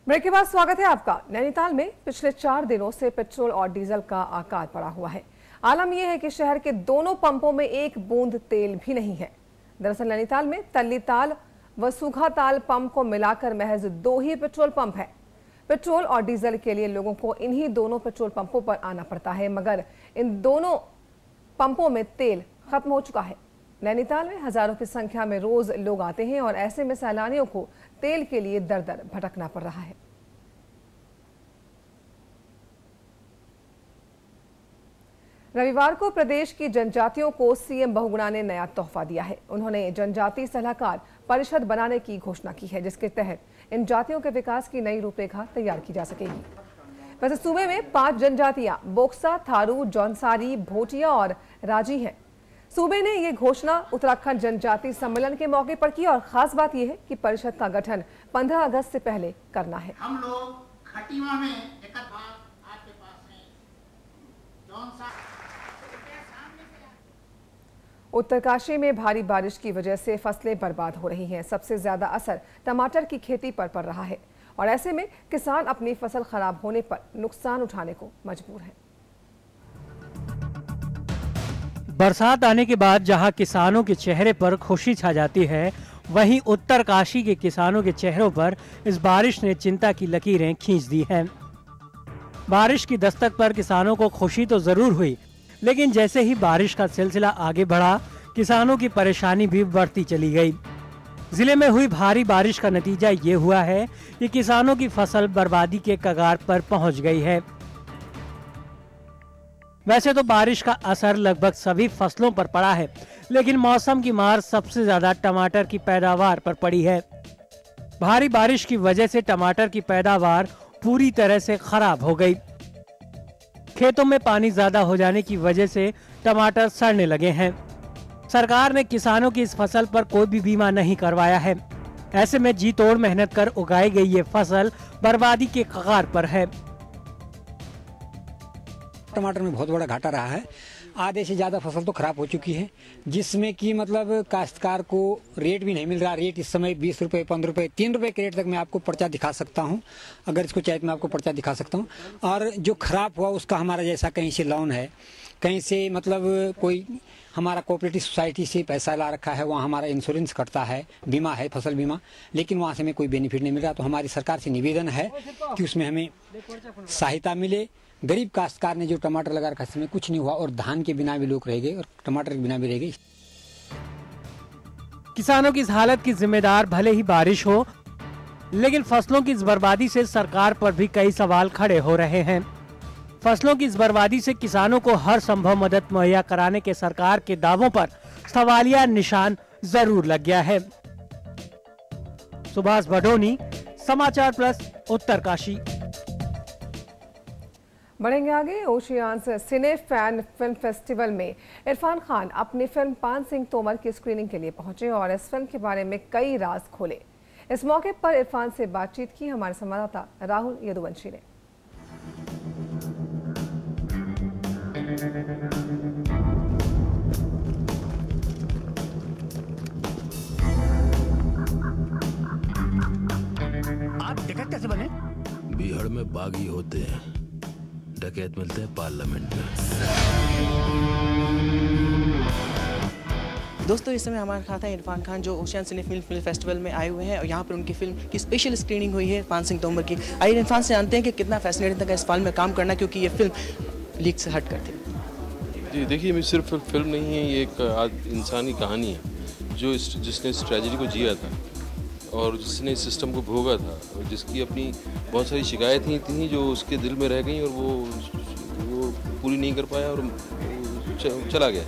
Break के बाद स्वागत है आपका। नैनीताल में पिछले 4 दिनों से पेट्रोल और डीजल का आकाल पड़ा हुआ है। आलम यह है कि शहर के दोनों पंपों में एक बूंद तेल भी नहीं है। दरअसल नैनीताल में तल्लीताल व सूखाताल पंप को मिलाकर महज 2 ही पेट्रोल पंप है। पेट्रोल और डीजल के लिए लोगों को इन्हीं दोनों पेट्रोल पंपों पर आना पड़ता है, मगर इन दोनों पंपों में तेल खत्म हो चुका है। नैनीताल में हजारों की संख्या में रोज लोग आते हैं और ऐसे में सैलानियों को तेल के लिए दर दर भटकना पड़ रहा है। रविवार को प्रदेश की जनजातियों को सीएम बहुगुणा ने नया तोहफा दिया है। उन्होंने जनजातीय सलाहकार परिषद बनाने की घोषणा की है, जिसके तहत इन जातियों के विकास की नई रूपरेखा तैयार की जा सकेगी। वैसे सूबे में 5 जनजातियां बोक्सा, थारू, जौनसारी, भोटिया और राजी हैं। सूबे ने ये घोषणा उत्तराखंड जनजातीय सम्मेलन के मौके पर की और खास बात यह है कि परिषद का गठन 15 अगस्त से पहले करना है। हम लोग खटीमा में आपके पास में उत्तरकाशी में भारी बारिश की वजह से फसलें बर्बाद हो रही हैं। सबसे ज्यादा असर टमाटर की खेती पर पड़ रहा है और ऐसे में किसान अपनी फसल खराब होने पर नुकसान उठाने को मजबूर है। बरसात आने के बाद जहां किसानों के चेहरे पर खुशी छा जाती है, वहीं उत्तरकाशी के किसानों के चेहरों पर इस बारिश ने चिंता की लकीरें खींच दी हैं। बारिश की दस्तक पर किसानों को खुशी तो जरूर हुई, लेकिन जैसे ही बारिश का सिलसिला आगे बढ़ा, किसानों की परेशानी भी बढ़ती चली गई। जिले में हुई भारी बारिश का नतीजा ये हुआ है कि किसानों की फसल बर्बादी के कगार पर पहुंच गई है। वैसे तो बारिश का असर लगभग सभी फसलों पर पड़ा है, लेकिन मौसम की मार सबसे ज्यादा टमाटर की पैदावार पर पड़ी है। भारी बारिश की वजह से टमाटर की पैदावार पूरी तरह से खराब हो गई। खेतों में पानी ज्यादा हो जाने की वजह से टमाटर सड़ने लगे हैं। सरकार ने किसानों की इस फसल पर कोई भी बीमा नहीं करवाया है। ऐसे में जी तोड़ मेहनत कर उगाई गई ये फसल बर्बादी के कगार पर है। टमाटर में बहुत बड़ा घाटा रहा है। आधे से ज्यादा फसल तो खराब हो चुकी है, जिसमें कि मतलब काश्तकार को रेट भी नहीं मिल रहा। रेट इस समय 20 रुपए, 15 रुपए, 3 रुपए के रेट तक मैं आपको पर्चा दिखा सकता हूं। अगर इसको चाहे तो मैं आपको पर्चा दिखा सकता हूं। और जो खराब हुआ उसका हमारा जैसा कहीं से लोन है, कहीं से मतलब कोई हमारा कोऑपरेटिव सोसाइटी से पैसा ला रखा है, वहाँ हमारा इंश्योरेंस कटता है, बीमा है, फसल बीमा, लेकिन वहाँ से हमें कोई बेनिफिट नहीं मिल रहा। तो हमारी सरकार से निवेदन है कि उसमें हमें सहायता मिले। गरीब काश्तकार ने जो टमाटर लगा रखा, इसमें कुछ नहीं हुआ और धान के बिना भी लोग रह गए और टमाटर के बिना भी रह गए। किसानों की इस हालत की जिम्मेदार भले ही बारिश हो, लेकिन फसलों की इस बर्बादी से सरकार पर भी कई सवाल खड़े हो रहे हैं। फसलों की इस बर्बादी से किसानों को हर संभव मदद मुहैया कराने के सरकार के दावों पर सवालिया निशान जरूर लग गया है। सुभाष बडोनी, समाचार प्लस, उत्तरकाशी। बढ़ेंगे आगे। ओशियान्स सिने फैन फिल्म फेस्टिवल में इरफान खान अपनी फिल्म पान सिंह तोमर की स्क्रीनिंग के लिए पहुंचे और इस फिल्म के बारे में कई राज खोले। इस मौके पर इरफान से बातचीत की हमारे संवाददाता राहुल यदुवंशी ने। आप डकैत कैसे बने? बिहार में बागी होते हैं, डकैत मिलते हैं पार्लियामेंट में। दोस्तों, इस समय हमारे साथ हैं इरफान खान, जो ओशियन सिने फिल्म फेस्टिवल में आए हुए हैं और यहाँ पर उनकी फिल्म की स्पेशल स्क्रीनिंग हुई है पान सिंह तोमर की। आइए इरफान से जानते हैं कि कितना फैसिनेटिंग था इस फिल्म में काम करना, क्योंकि ये फिल्म लीक से हट करती है। जी देखिए, ये सिर्फ फिल्म नहीं है, ये एक इंसानी कहानी है जो जिसने इस ट्रेजेडी को जिया था और जिसने इस सिस्टम को भोगा था और जिसकी अपनी बहुत सारी शिकायतें थी जो उसके दिल में रह गई और वो पूरी नहीं कर पाया और चला गया।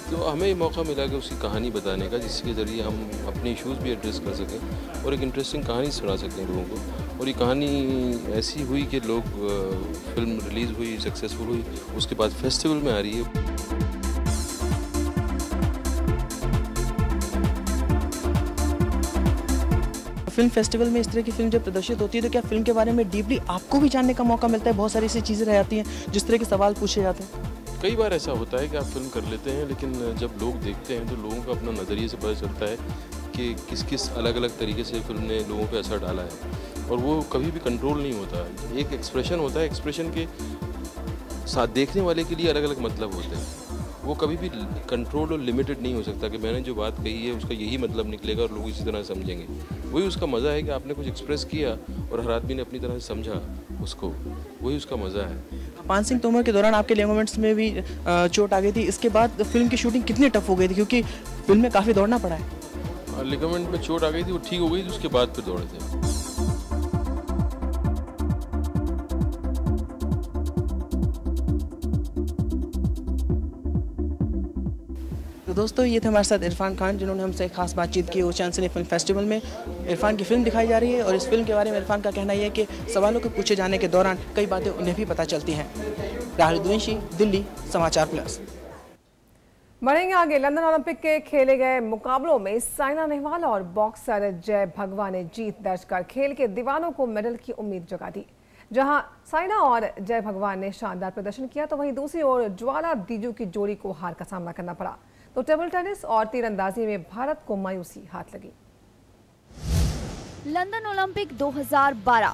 तो हमें मौका मिला कि उसकी कहानी बताने का, जिसके ज़रिए हम अपने इश्यूज़ भी एड्रेस कर सकें और एक इंटरेस्टिंग कहानी सुना सकें लोगों को। और ये कहानी ऐसी हुई कि लोग फिल्म रिलीज़ हुई, सक्सेसफुल हुई, उसके बाद फेस्टिवल में आ रही है। फिल्म फेस्टिवल में इस तरह की फिल्म जब प्रदर्शित होती है तो क्या फिल्म के बारे में डीपली आपको भी जानने का मौका मिलता है? बहुत सारी ऐसी चीज़ें रह जाती हैं जिस तरह के सवाल पूछे जाते हैं। कई बार ऐसा होता है कि आप फिल्म कर लेते हैं, लेकिन जब लोग देखते हैं तो लोगों का अपना नज़रिए से पता चलता है कि किस किस अलग अलग तरीके से फिल्म ने लोगों पे असर डाला है। और वो कभी भी कंट्रोल नहीं होता। एक एक्सप्रेशन होता है, एक्सप्रेशन के साथ देखने वाले के लिए अलग अलग मतलब होते हैं। वो कभी भी कंट्रोल और लिमिटेड नहीं हो सकता कि मैंने जो बात कही है उसका यही मतलब निकलेगा और लोग इसी तरह समझेंगे। वही उसका मज़ा है कि आपने कुछ एक्सप्रेस किया और हर आदमी ने अपनी तरह से समझा उसको, वही उसका मज़ा है। पान सिंह तोमर के दौरान आपके लिगामेंट्स में भी चोट आ गई थी, इसके बाद फिल्म की शूटिंग कितनी टफ हो गई थी, क्योंकि फिल्म में काफ़ी दौड़ना पड़ा है। लिगामेंट में चोट आ गई थी, वो ठीक हो गई थी, उसके बाद फिर दौड़े थे। तो दोस्तों, ये थे हमारे साथ इरफान खान, जिन्होंने हमसे खास बातचीत की ओशियन सिने फिल्म फेस्टिवल में। इरफान की फिल्म दिखाई जा रही है और इस फिल्म के बारे में इरफान का कहना यह है कि सवालों के पूछे जाने के दौरान कई बातें उन्हें भी पता चलती हैं। राहुल द्विवेंशी, दिल्ली, समाचार प्लस। बढ़ेंगे आगे। लंदन ओलंपिक के खेले गए मुकाबलों में साइना नेहवाल और बॉक्सर जय भगवा ने जीत दर्ज कर खेल के दीवानों को मेडल की उम्मीद जगा दी। जहां साइना और जय भगवान ने शानदार प्रदर्शन किया, तो वहीं दूसरी ओर ज्वाला दीजू की जोड़ी को हार का सामना करना पड़ा। तो टेबल टेनिस और तीरंदाजी में भारत को मायूसी हाथ लगी। लंदन ओलंपिक 2012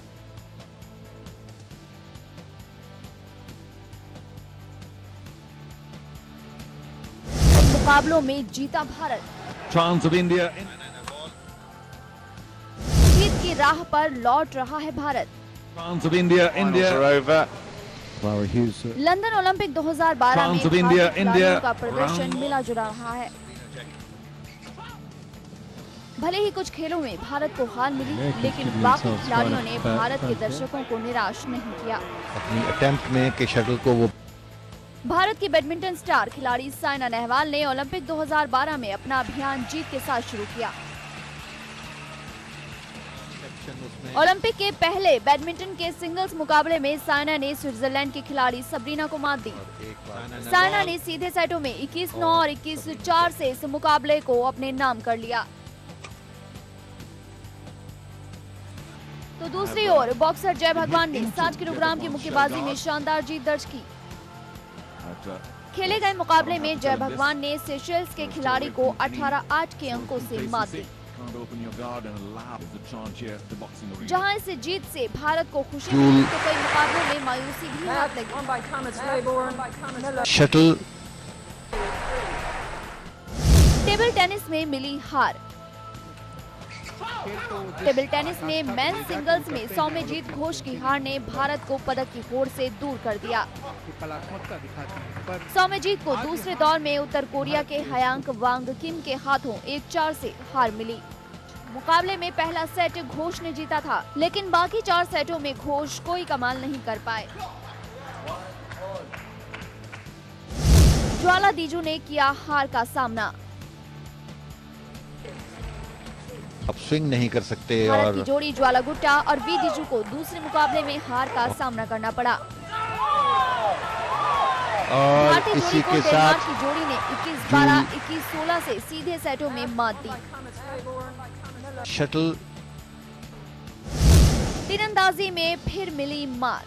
मुकाबलों में जीता भारत। Chance of India. जीत की राह पर लौट रहा है Bharat. Chance of India. India. London Olympic 2012 में भारतीय खिलाड़ियों का प्रदर्शन मिला जुला रहा है। भले ही कुछ खेलों में भारत को हार मिली, लेकिन बाकी खिलाड़ियों ने भारत के दर्शकों को निराश नहीं किया। अपनी अटेम्प्ट में के शटल को वो भारत की बैडमिंटन स्टार खिलाड़ी साइना नेहवाल ने ओलंपिक 2012 में अपना अभियान जीत के साथ शुरू किया। ओलंपिक के पहले बैडमिंटन के सिंगल्स मुकाबले में साइना ने स्विट्जरलैंड की खिलाड़ी सबरीना को मात दी। साइना ने सीधे सेटों में 21-9 और 21-4 से इस मुकाबले को अपने नाम कर लिया। तो दूसरी ओर बॉक्सर जय भगवान ने 60 किलोग्राम की मुक्केबाजी में शानदार जीत दर्ज की। खेले गए मुकाबले में जय भगवान ने सेशेल्स के खिलाड़ी को 18-8 के अंकों से मात दी। जहां इस जीत से भारत को खुशी मिली, तो कई मुकाबलों में मायूसी भी हाथ लगी। शटल टेबल टेनिस में मिली हार। टेबल टेनिस में मेंस सिंगल्स में सौम्यजीत घोष की हार ने भारत को पदक की होड़ से दूर कर दिया। सौम्यजीत को दूसरे दौर में उत्तर कोरिया के हयांग वांग किम के हाथों 1-4 से हार मिली। मुकाबले में पहला सेट घोष ने जीता था, लेकिन बाकी 4 सेटों में घोष कोई कमाल नहीं कर पाए। ज्वाला दीजू ने किया हार का सामना। अब स्विंग नहीं कर सकते भारत और की जोड़ी ज्वाला गुट्टा और वी दीजू को दूसरे मुकाबले में हार का सामना करना पड़ा। भारतीय जोड़ी को डेनमार्क की जोड़ी ने 21-12, 21-16 से सीधे सेटों में मात दी। शटल तीरंदाजी में फिर मिली मात।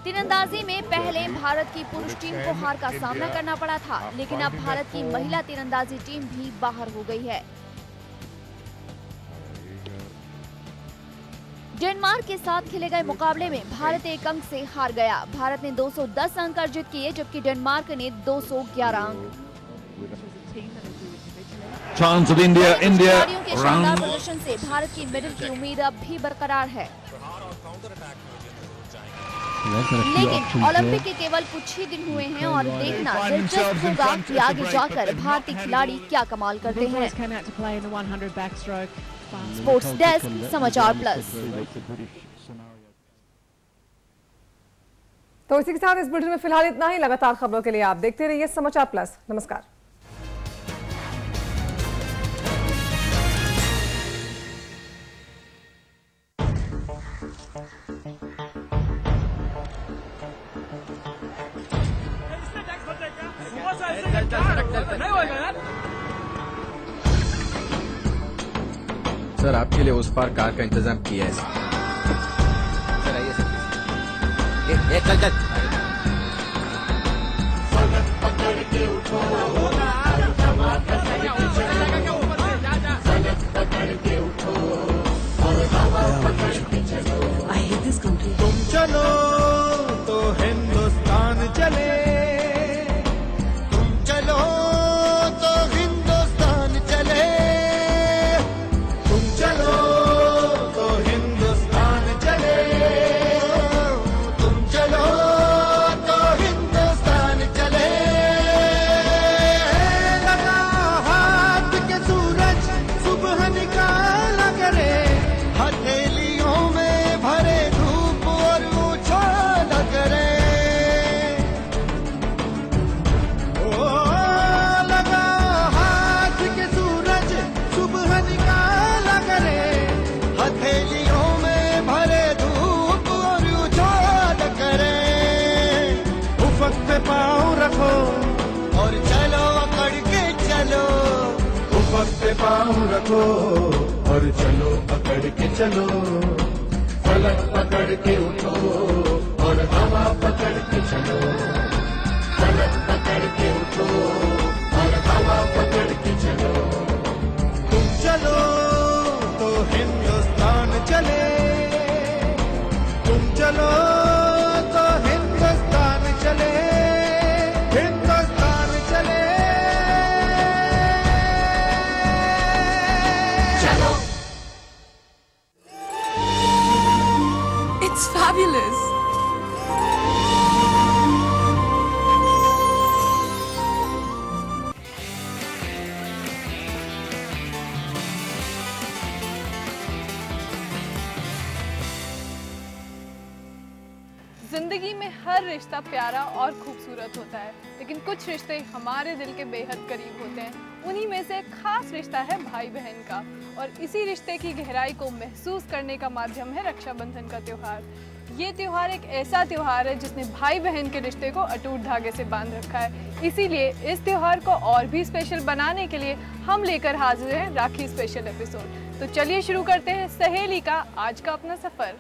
तीरंदाजी में पहले भारत की पुरुष टीम को हार का सामना करना पड़ा था, लेकिन अब भारत की महिला तीरंदाजी टीम भी बाहर हो गई है। डेनमार्क के साथ खेले गए मुकाबले में भारत 1 अंक से हार गया। भारत ने 210 अंक अर्जित किए, जबकि डेनमार्क ने 211 अंक। Chance of India. खिलाड़ियों के शानदार प्रदर्शन से भारत की मेडल की उम्मीद अब भी बरकरार है, लेकिन ओलंपिक के केवल कुछ ही दिन हुए हैं और देखना दिलचस्प होगा कि आगे जाकर भारतीय खिलाड़ी क्या कमाल करते हैं। स्पोर्ट्स डेस्क, समाचार प्लस। तो इसी के साथ इस बुलेटिन में फिलहाल इतना ही। लगातार खबरों के लिए आप देखते रहिए समाचार प्लस। नमस्कार। सर, आपके लिए उस पार कार का इंतजाम किया है सर। आइए सर। चल चल। पाँव रखो और चलो पकड़ के चलो, फलक पकड़ के उठो और हवा पकड़ के चलो, फलक पकड़ के उठो और हवा पकड़ के चलो। तुम चलो तो हिंदुस्तान चले, तुम चलो तो हिंदुस्तान चले, हिंदुस्तान चले। चलो। It's fabulous. जिंदगी में हर रिश्ता प्यारा और खूबसूरत होता है, लेकिन कुछ रिश्ते हमारे दिल के बेहद करीब होते हैं। उन्हीं में से एक खास रिश्ता है भाई बहन का, और इसी रिश्ते की गहराई को महसूस करने का माध्यम है रक्षाबंधन का त्योहार। ये त्योहार एक ऐसा त्योहार है जिसने भाई बहन के रिश्ते को अटूट धागे से बांध रखा है। इसीलिए इस त्योहार को और भी स्पेशल बनाने के लिए हम लेकर हाजिर हैं राखी स्पेशल एपिसोड। तो चलिए शुरू करते हैं सहेली का आज का अपना सफर।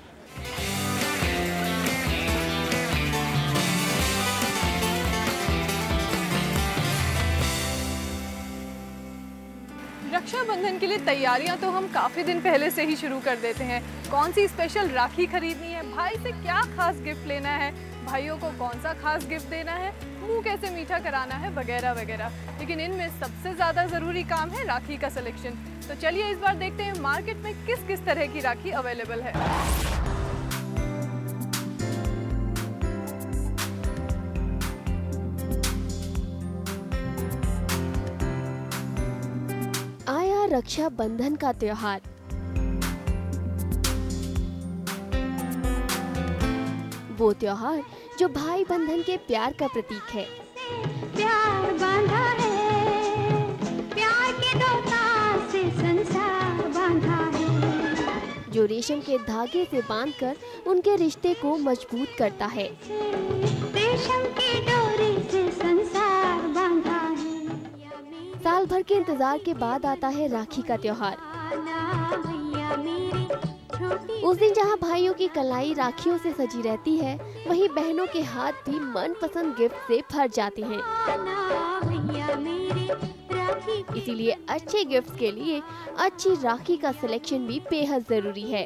रक्षाबंधन के लिए तैयारियां तो हम काफी दिन पहले से ही शुरू कर देते हैं। कौन सी स्पेशल राखी खरीदनी है, भाई से क्या खास गिफ्ट लेना है, भाइयों को कौन सा खास गिफ्ट देना है, मुंह कैसे मीठा कराना है, वगैरह वगैरह। लेकिन इनमें सबसे ज्यादा जरूरी काम है राखी का सिलेक्शन। तो चलिए इस बार देखते हैं मार्केट में किस किस तरह की राखी अवेलेबल है। रक्षाबंधन का त्योहार। वो त्योहार जो भाई बंधन के प्यार का प्रतीक है। प्यार बांधा है, प्यार के दो तार से संसार बांधा है, जो रेशम के धागे से बांधकर उनके रिश्ते को मजबूत करता है। रेशम की डोरी से संसार बांधा है। साल भर के इंतजार के बाद आता है राखी का त्योहार। उस दिन जहां भाइयों की कलाई राखियों से सजी रहती है, वहीं बहनों के हाथ भी मनपसंद गिफ्ट से भर जाते हैं। इसीलिए अच्छे गिफ्ट के लिए अच्छी राखी का सिलेक्शन भी बेहद जरूरी है।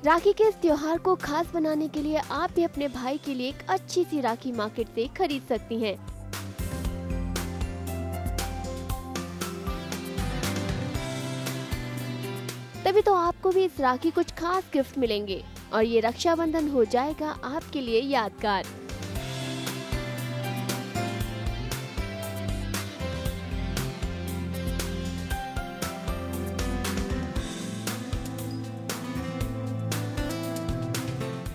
राखी के इस त्योहार को खास बनाने के लिए आप भी अपने भाई के लिए एक अच्छी सी राखी मार्केट से खरीद सकती हैं। तभी तो आपको भी इस राखी कुछ खास गिफ्ट मिलेंगे और ये रक्षाबंधन हो जाएगा आपके लिए यादगार।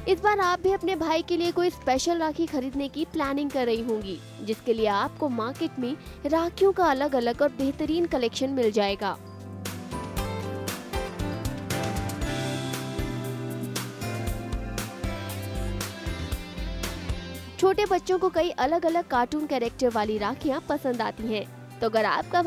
इस बार आप भी अपने भाई के लिए कोई स्पेशल राखी खरीदने की प्लानिंग कर रही होंगी, जिसके लिए आपको मार्केट में राखियों का अलग अलग और बेहतरीन कलेक्शन मिल जाएगा। छोटे बच्चों को कई अलग अलग कार्टून कैरेक्टर वाली राखियां पसंद आती हैं, तो अगर आपका